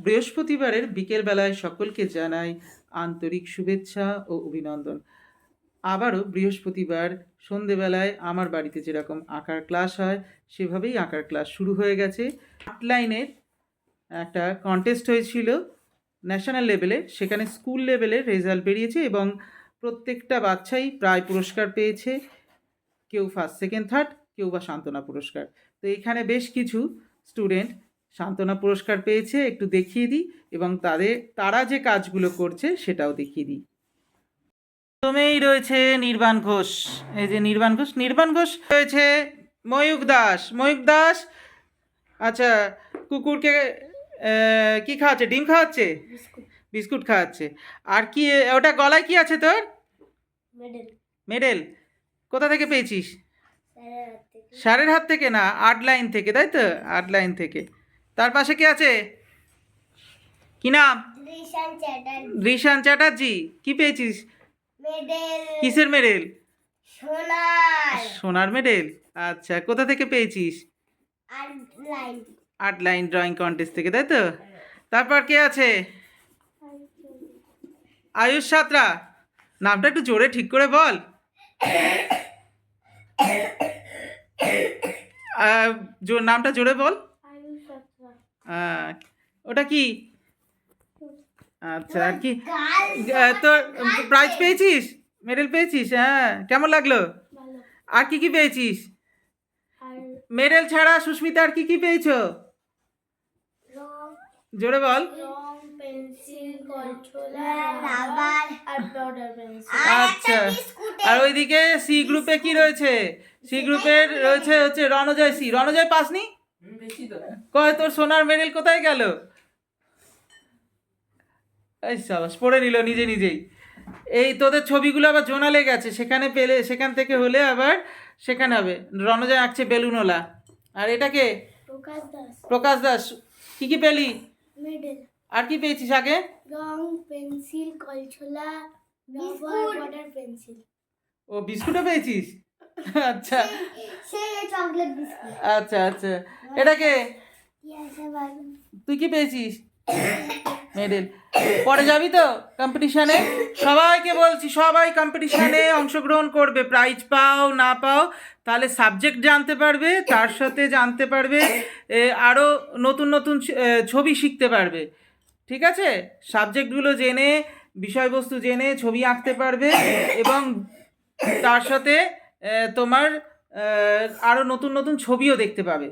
বৃহস্পতিবারের বিকেলবেলায় সকলকে জানাই আন্তরিক শুভেচ্ছা ও অভিনন্দন। আবারও বৃহস্পতিবার সন্ধেবেলায় আমার বাড়িতে যেরকম আঁকার ক্লাস হয় সেভাবেই আঁকার ক্লাস শুরু হয়ে গেছে। আর্ট লাইনের একটা কন্টেস্ট হয়েছিল ন্যাশনাল লেভেলে, সেখানে স্কুল লেভেলের রেজাল্ট বেরিয়েছে এবং প্রত্যেকটা বাচ্চাই প্রায় পুরস্কার পেয়েছে, কেউ ফার্স্ট সেকেন্ড থার্ড, কেউ বা সান্ত্বনা পুরস্কার। তো এখানে বেশ কিছু স্টুডেন্ট সান্ত্বনা পুরস্কার পেয়েছে, একটু দেখিয়ে দিই এবং তারা যে কাজগুলো করছে সেটাও দেখিয়ে দিই। প্রথমেই রয়েছে নির্বাণ ঘোষ, এই যে নির্বাণ ঘোষ রয়েছে ময়ূক দাস। আচ্ছা, কুকুরকে কি খাওয়াচ্ছে? ডিম খাওয়াচ্ছে, বিস্কুট খাওয়াচ্ছে। আর কি ওটা গলায় কি আছে তোর? মেডেল। কোথা থেকে পেয়েছিস? স্যারের হাত থেকে না, আর্ট লাইন থেকে, তাই তো? আর্ট লাইন থেকে। তার পাশে কি আছে? কি নাম? দৃশান চ্যাটার্জি। কি পেয়েছিস? কিসের মেডেল? সোনার মেডেল। আচ্ছা, কোথা থেকে পেয়েছিস? আর্ট লাইন ড্রয়িং কন্টেস্ট থেকে, তাই তো? তারপর কে আছে? আয়ুষ সাঁতরা। নামটা একটু জোরে ঠিক করে বল। নামটা জোরে বল। ওটা কি? আচ্ছা, আর কি তোর প্রাইজ পেয়েছিস, মেডেল পেয়েছিস? হ্যাঁ, কেমন লাগলো? আর কি কি পেয়েছিস? মেডেল ছাড়া সুস্মিতা আর কি কি পেয়েছো? জোরে বল। আচ্ছা, আর ওইদিকে সি গ্রুপে কি রয়েছে? সি গ্রুপের রয়েছে হচ্ছে রণজয় সি। রণজয় পাসনি? কয় তোর সোনার মেডেল কোথায় গেল? এই সাবাস, পড়ে নিল নিজেই। এই তোদের ছবিগুলো আবার জোনালে গেছে, সেখানে পেলে সেখান থেকে হলে আবার সেখানে হবে। রণজয় আঁকছে বেলুনওয়ালা। আর এটাকে প্রকাশ দাস। কি কি পেলি? মেডেল। আর কি পেয়েছিস আগে? রং, পেন্সিল, কলছোলা, রবার, পেন্সিল। ও, বিস্কুটও পেয়েছিস? আচ্ছা, চকলেট বিস্কুট। আচ্ছা, এটাকে তুই কি পেয়েছিস? মেডেল। পরে যাবি তো কম্পিটিশানে? সবাইকে বলছি, সবাই কম্পিটিশানে অংশগ্রহণ করবে। প্রাইজ পাও না পাও, তাহলে সাবজেক্ট জানতে পারবে, তার সাথে জানতে পারবে আরও নতুন ছবি শিখতে পারবে। ঠিক আছে? সাবজেক্টগুলো জেনে, বিষয়বস্তু জেনে ছবি আঁকতে পারবে এবং তার সাথে তোমার আরও নতুন ছবিও দেখতে পাবে।